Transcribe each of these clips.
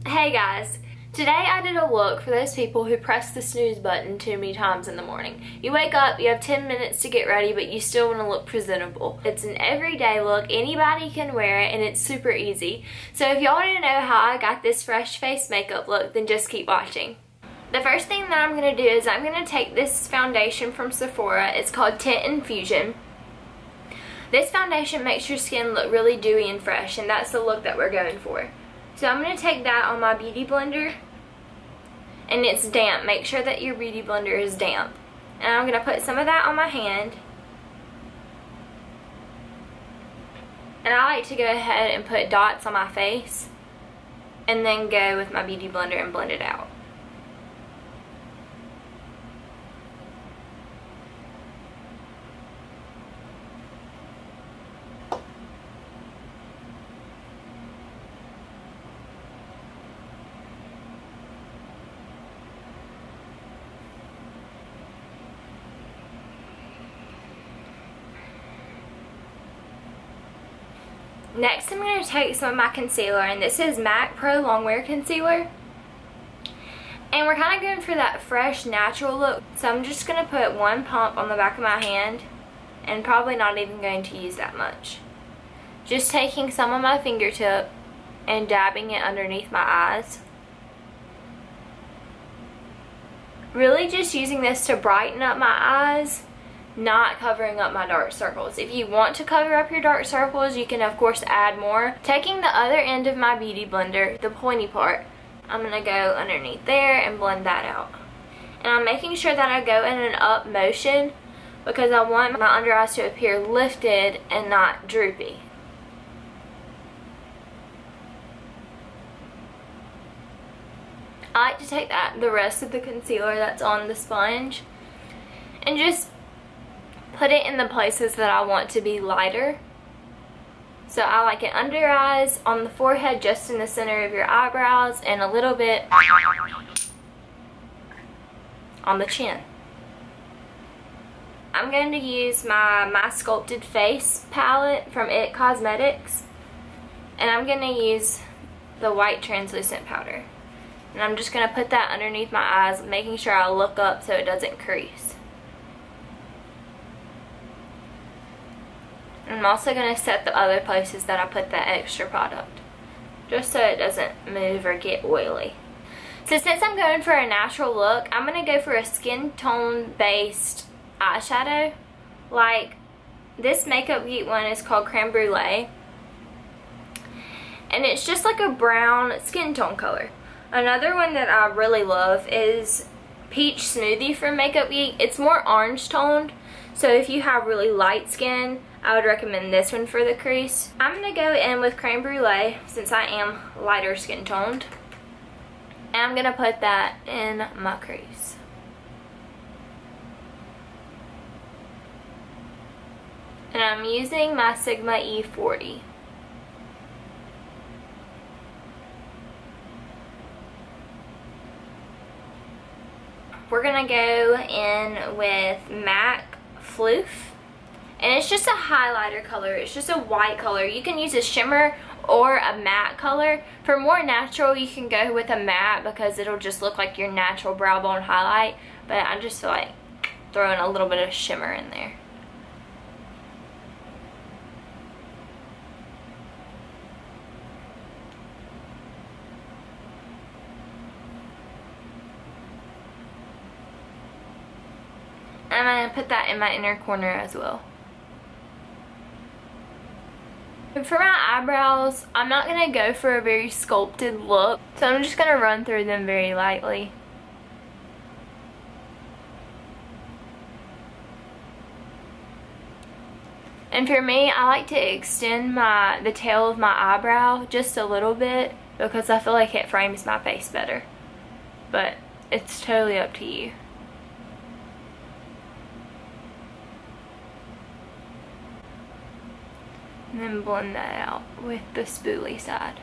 Hey guys, today I did a look for those people who press the snooze button too many times in the morning. You wake up, you have 10 minutes to get ready, but you still want to look presentable. It's an everyday look, anybody can wear it, and it's super easy. So if y'all want to know how I got this fresh face makeup look, then just keep watching. The first thing that I'm going to do is I'm going to take this foundation from Sephora. It's called Teint Infusion. This foundation makes your skin look really dewy and fresh, and that's the look that we're going for. So I'm going to take that on my beauty blender, and it's damp. Make sure that your beauty blender is damp. And I'm going to put some of that on my hand. And I like to go ahead and put dots on my face, and then go with my beauty blender and blend it out. Next, I'm going to take some of my concealer, and this is MAC Pro Longwear Concealer. And we're kind of going for that fresh, natural look. So I'm just going to put one pump on the back of my hand, and probably not even going to use that much. Just taking some of my fingertip and dabbing it underneath my eyes. Really just using this to brighten up my eyes, not covering up my dark circles. If you want to cover up your dark circles, you can of course add more. Taking the other end of my beauty blender, the pointy part, I'm going to go underneath there and blend that out. And I'm making sure that I go in an up motion because I want my under eyes to appear lifted and not droopy. I like to take the rest of the concealer that's on the sponge and just put it in the places that I want to be lighter. So I like it under eyes, on the forehead, just in the center of your eyebrows, and a little bit on the chin. I'm going to use my Sculpted Face palette from It Cosmetics, and I'm going to use the white translucent powder. And I'm just going to put that underneath my eyes, making sure I look up so it doesn't crease. I'm also going to set the other places that I put that extra product, just so it doesn't move or get oily. So since I'm going for a natural look, I'm going to go for a skin tone based eyeshadow. Like this Makeup Geek one is called Creme Brulee, and it's just like a brown skin tone color. Another one that I really love is Peach Smoothie from Makeup Geek. It's more orange toned, so if you have really light skin, I would recommend this one for the crease. I'm going to go in with Creme Brulee since I am lighter skin toned. And I'm going to put that in my crease. And I'm using my Sigma E40. We're going to go in with MAC Phloof. And it's just a highlighter color. It's just a white color. You can use a shimmer or a matte color. For more natural, you can go with a matte because it'll just look like your natural brow bone highlight. But I just feel like throwing a little bit of shimmer in there. And I'm going to put that in my inner corner as well. For my eyebrows, I'm not going to go for a very sculpted look, so I'm just going to run through them very lightly. And for me, I like to extend the tail of my eyebrow just a little bit because I feel like it frames my face better. But it's totally up to you. And then blend that out with the spoolie side.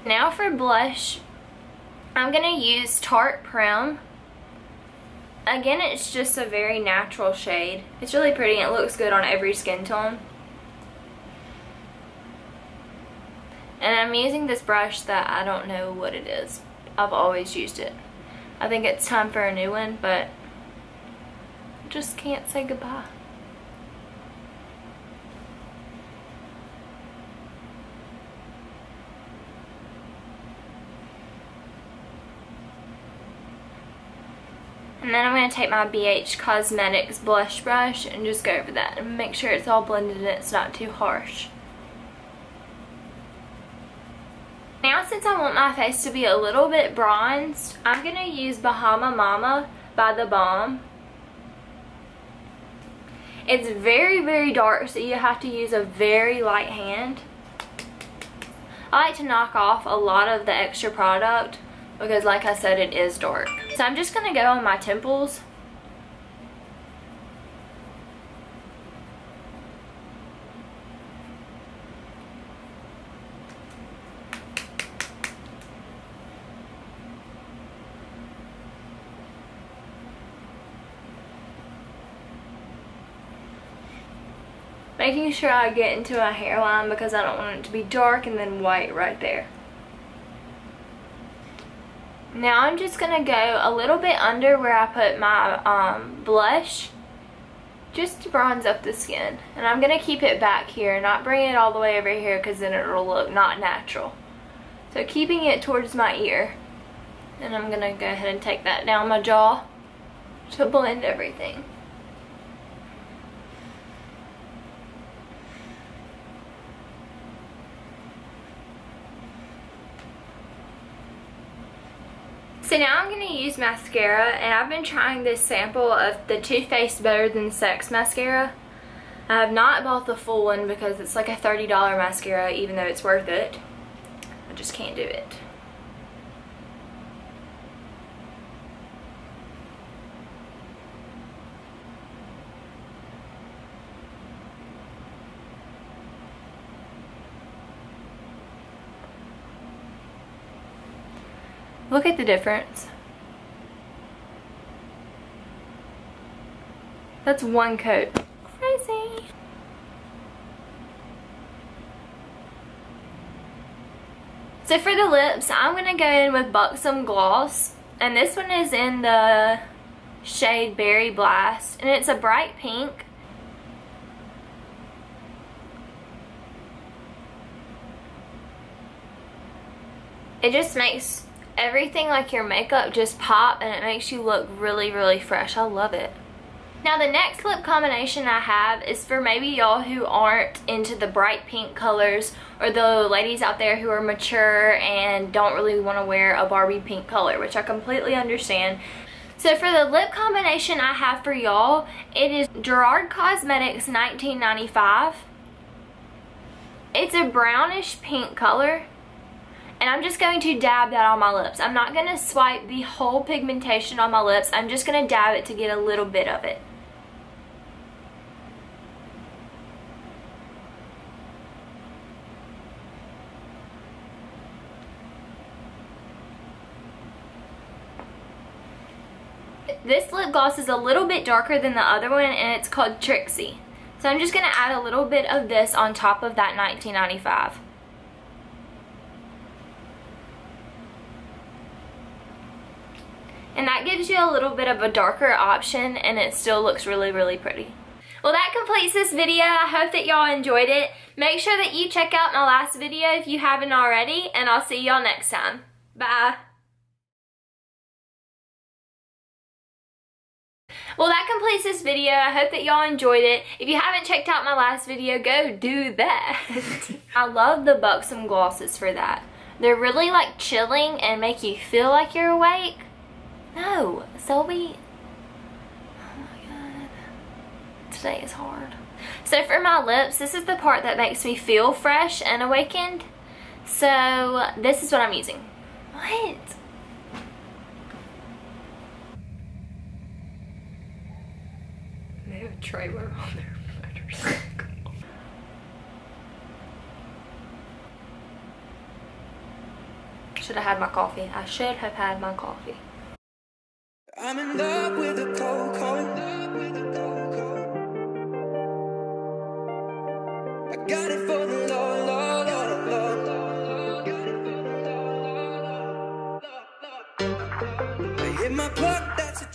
Now for blush, I'm going to use Tarte Creme. Again, it's just a very natural shade. It's really pretty and it looks good on every skin tone. And I'm using this brush that I don't know what it is. I've always used it. I think it's time for a new one, but I just can't say goodbye. And then I'm going to take my BH Cosmetics blush brush and just go over that and make sure it's all blended and it's not too harsh. Now, since I want my face to be a little bit bronzed, I'm going to use Bahama Mama by the Balm. It's very, very dark, so you have to use a very light hand. I like to knock off a lot of the extra product because, like I said, it is dark. So I'm just going to go on my temples. Making sure I get into my hairline because I don't want it to be dark and then white right there. Now I'm just going to go a little bit under where I put my blush just to bronze up the skin. And I'm going to keep it back here, not bring it all the way over here because then it'll look not natural. So keeping it towards my ear. And I'm going to go ahead and take that down my jaw to blend everything. So now I'm going to use mascara, and I've been trying this sample of the Too Faced Better Than Sex mascara. I have not bought the full one because it's like a $30 mascara, even though it's worth it. I just can't do it. Look at the difference. That's one coat. Crazy. So for the lips, I'm going to go in with Buxom Gloss. And this one is in the shade Berry Blast. And it's a bright pink. It just makes everything, like your makeup, just pop, and it makes you look really, really fresh. I love it. Now the next lip combination I have is for maybe y'all who aren't into the bright pink colors, or the ladies out there who are mature and don't really want to wear a Barbie pink color, which I completely understand. So for the lip combination I have for y'all, it is Gerard Cosmetics 1995. It's a brownish pink color. And I'm just going to dab that on my lips. I'm not going to swipe the whole pigmentation on my lips. I'm just going to dab it to get a little bit of it. This lip gloss is a little bit darker than the other one, and it's called Trixie. So I'm just going to add a little bit of this on top of that 1995. And that gives you a little bit of a darker option, and it still looks really, really pretty. Well, that completes this video. I hope that y'all enjoyed it. Make sure that you check out my last video if you haven't already, and I'll see y'all next time. Bye. Well, that completes this video. I hope that y'all enjoyed it. If you haven't checked out my last video, go do that. I love the Buxom glosses for that. They're really like chilling and make you feel like you're awake. No, Selby. Oh my god. Today is hard. So for my lips, this is the part that makes me feel fresh and awakened. So this is what I'm using. What? They have a trailer on their motorcycle. should have had my coffee. I should have had my coffee. I'm in love with the cold. I got it for the Lord. I hit my plug, that's a